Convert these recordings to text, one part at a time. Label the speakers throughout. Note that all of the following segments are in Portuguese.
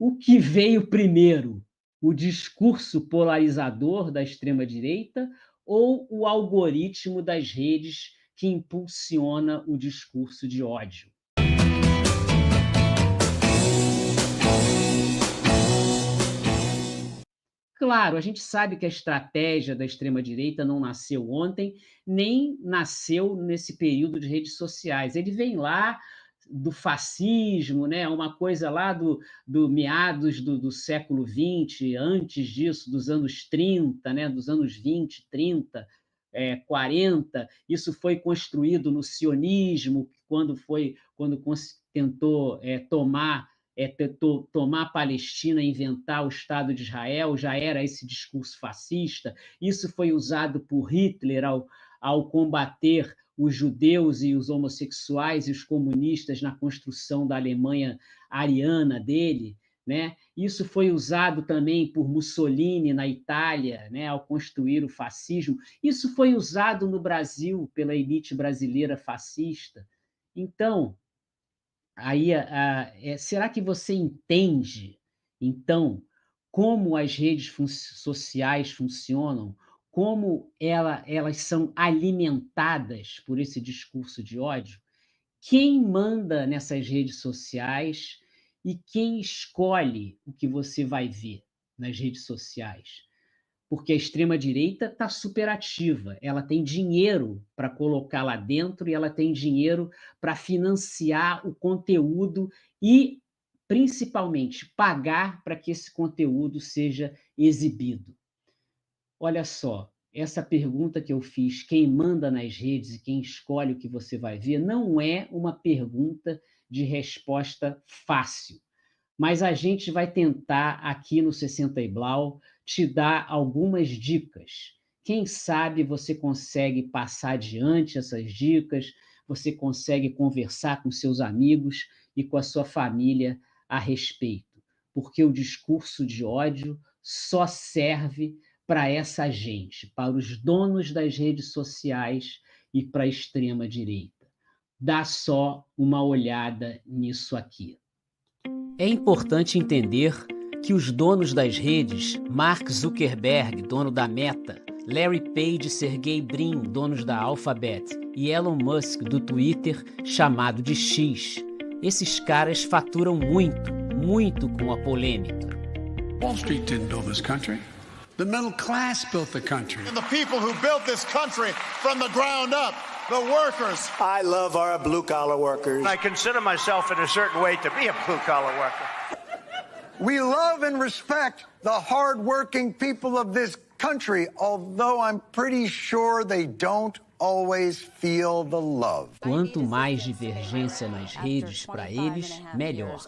Speaker 1: O que veio primeiro? O discurso polarizador da extrema-direita ou o algoritmo das redes que impulsiona o discurso de ódio? Claro, a gente sabe que a estratégia da extrema-direita não nasceu ontem, nem nasceu nesse período de redes sociais. Ele vem lá do fascismo, né? Uma coisa lá do meados do século XX, antes disso, dos anos 30, né? Dos anos 20, 30, 40. Isso foi construído no sionismo, quando tentou tomar a Palestina, inventar o Estado de Israel, já era esse discurso fascista. Isso foi usado por Hitler ao combater os judeus e os homossexuais e os comunistas na construção da Alemanha ariana dele. Né? Isso foi usado também por Mussolini na Itália, né, ao construir o fascismo. Isso foi usado no Brasil pela elite brasileira fascista. Então, aí, será que você entende, então, como as redes sociais funcionam, como elas são alimentadas por esse discurso de ódio? Quem manda nessas redes sociais e quem escolhe o que você vai ver nas redes sociais? Porque a extrema-direita está superativa, ela tem dinheiro para colocar lá dentro e ela tem dinheiro para financiar o conteúdo e, principalmente, pagar para que esse conteúdo seja exibido. Olha só, essa pergunta que eu fiz, quem manda nas redes e quem escolhe o que você vai ver, não é uma pergunta de resposta fácil. Mas a gente vai tentar aqui no 60 e Blau te dar algumas dicas. Quem sabe você consegue passar adiante essas dicas, você consegue conversar com seus amigos e com a sua família a respeito, porque o discurso de ódio só serve para essa gente, para os donos das redes sociais e para a extrema direita. Dá só uma olhada nisso aqui. É importante entender que os donos das redes, Mark Zuckerberg, dono da Meta, Larry Page e Sergey Brin, donos da Alphabet, e Elon Musk, do Twitter, chamado de X, esses caras faturam muito, muito com a polêmica.
Speaker 2: Wall Street didn't build this country. The middle class built the country.
Speaker 3: And the people who built this country from the ground up. The workers.
Speaker 4: I love our blue-collar workers.
Speaker 5: I consider myself in a certain way to be a blue-collar worker.
Speaker 4: We love and respect the hard-working people of this country, although I'm pretty sure they don't always feel the love.
Speaker 1: Quanto mais divergência nas redes para eles, melhor.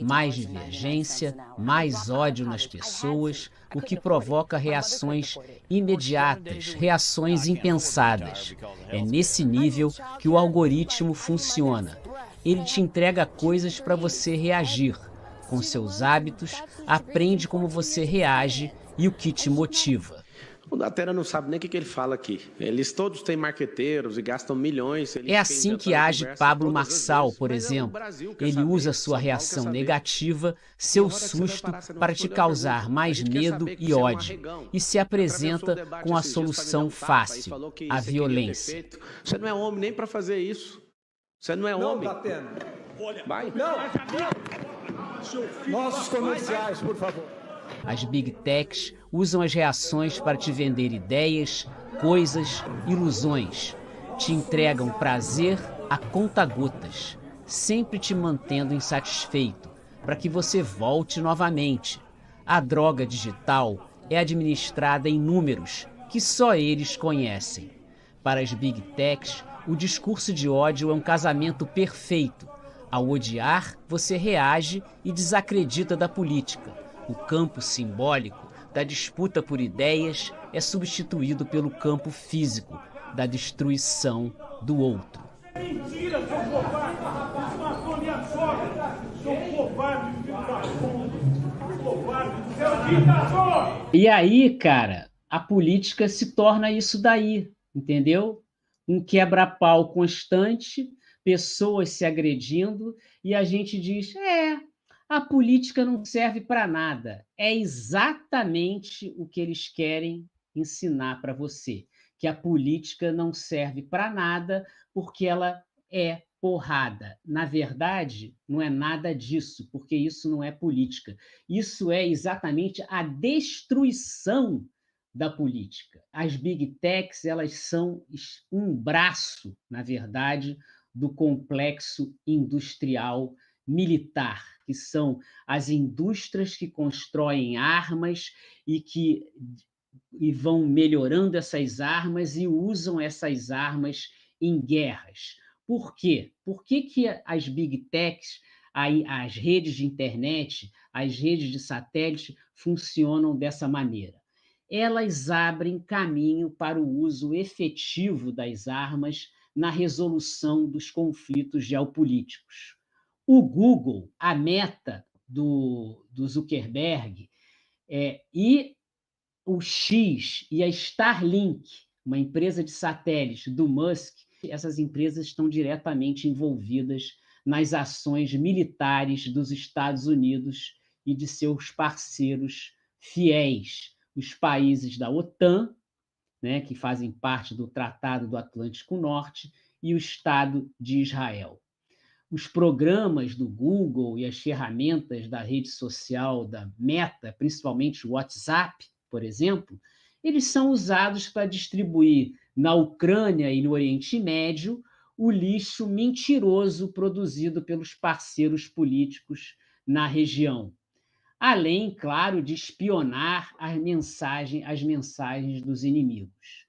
Speaker 1: Mais divergência, mais ódio nas pessoas, o que provoca reações imediatas, reações impensadas. É nesse nível que o algoritmo funciona. Ele te entrega coisas para você reagir. Com seus hábitos, aprende como você reage e o que te motiva.
Speaker 6: O Datena não sabe nem o que ele fala aqui. Eles todos têm marqueteiros e gastam milhões.
Speaker 1: É assim que age Pablo Marçal, por exemplo. Ele usa sua reação negativa, seu susto, para te causar mais medo e ódio. E se apresenta com a solução fácil, a violência.
Speaker 6: Você não é homem nem para fazer isso. Você não é homem.
Speaker 7: Não, Datena.
Speaker 6: Vai.
Speaker 7: Não. Nossos comerciais, por favor.
Speaker 1: As Big Techs usam as reações para te vender ideias, coisas, ilusões. Te entregam prazer a conta-gotas, sempre te mantendo insatisfeito, para que você volte novamente. A droga digital é administrada em números que só eles conhecem. Para as Big Techs, o discurso de ódio é um casamento perfeito. Ao odiar, você reage e desacredita da política. O campo simbólico da disputa por ideias é substituído pelo campo físico da destruição do outro.
Speaker 8: Mentira, seu covarde! Você matou minha sogra! Seu covarde, filho da puta! Covarde, seu ditador!
Speaker 1: E aí, cara, a política se torna isso daí, entendeu? Um quebra-pau constante, pessoas se agredindo, e a gente diz, A política não serve para nada. É exatamente o que eles querem ensinar para você, que a política não serve para nada porque ela é porrada. Na verdade, não é nada disso, porque isso não é política. Isso é exatamente a destruição da política. As big techs, elas são um braço, na verdade, do complexo industrial militar, que são as indústrias que constroem armas e vão melhorando essas armas e usam essas armas em guerras. Por quê? Por que as big techs, as redes de internet, as redes de satélite funcionam dessa maneira? Elas abrem caminho para o uso efetivo das armas na resolução dos conflitos geopolíticos. O Google, a Meta do Zuckerberg, e o X e a Starlink, uma empresa de satélite do Musk, essas empresas estão diretamente envolvidas nas ações militares dos Estados Unidos e de seus parceiros fiéis, os países da OTAN, né, que fazem parte do Tratado do Atlântico Norte, e o Estado de Israel. Os programas do Google e as ferramentas da rede social da Meta, principalmente o WhatsApp, por exemplo, eles são usados para distribuir na Ucrânia e no Oriente Médio o lixo mentiroso produzido pelos parceiros políticos na região. Além, claro, de espionar as mensagens dos inimigos.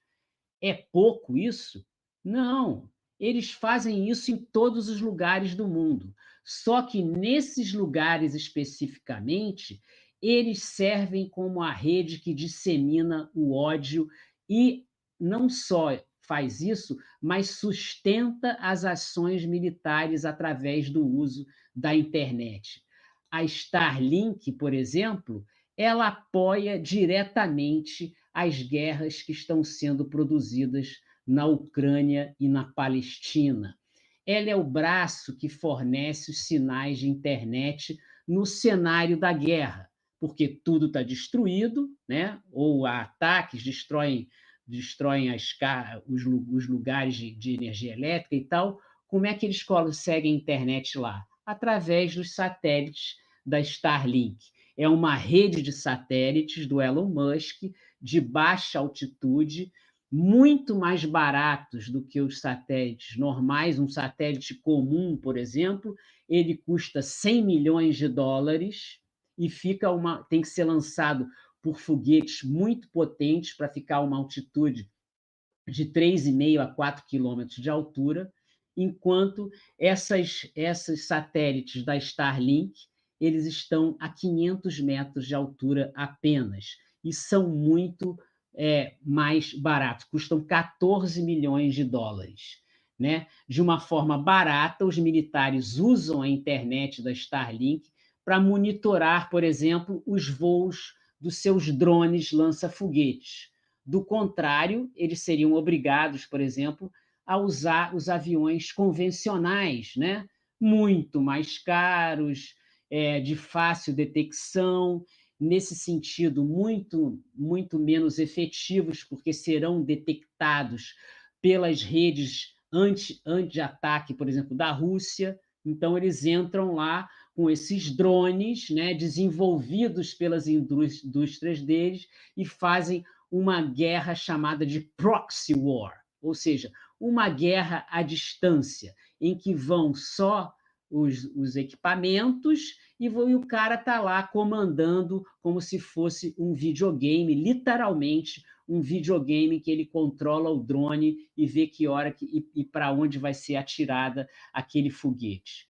Speaker 1: É pouco isso? Não. Eles fazem isso em todos os lugares do mundo. Só que nesses lugares especificamente, eles servem como a rede que dissemina o ódio e não só faz isso, mas sustenta as ações militares através do uso da internet. A Starlink, por exemplo, ela apoia diretamente as guerras que estão sendo produzidas na Ucrânia e na Palestina. Ela é o braço que fornece os sinais de internet no cenário da guerra, porque tudo está destruído, né? Ou ataques destroem os lugares de energia elétrica e tal. Como é que eles conseguem internet lá? Através dos satélites da Starlink. É uma rede de satélites do Elon Musk, de baixa altitude, muito mais baratos do que os satélites normais. Um satélite comum, por exemplo, ele custa 100 milhões de dólares e tem que ser lançado por foguetes muito potentes para ficar a uma altitude de 3,5 a 4 quilômetros de altura, enquanto esses satélites da Starlink, eles estão a 500 metros de altura apenas, e são muito mais baratos, custam 14 milhões de dólares. Né? De uma forma barata, os militares usam a internet da Starlink para monitorar, por exemplo, os voos dos seus drones lança-foguetes. Do contrário, eles seriam obrigados, por exemplo, a usar os aviões convencionais, né? Muito mais caros, de fácil detecção, nesse sentido, muito menos efetivos, porque serão detectados pelas redes anti-ataque, por exemplo, da Rússia. Então, eles entram lá com esses drones, né, desenvolvidos pelas indústrias deles, e fazem uma guerra chamada de proxy war, ou seja, uma guerra à distância, em que vão só os equipamentos e o cara está lá comandando como se fosse um videogame, literalmente um videogame, que ele controla o drone e vê que hora e para onde vai ser atirada aquele foguete.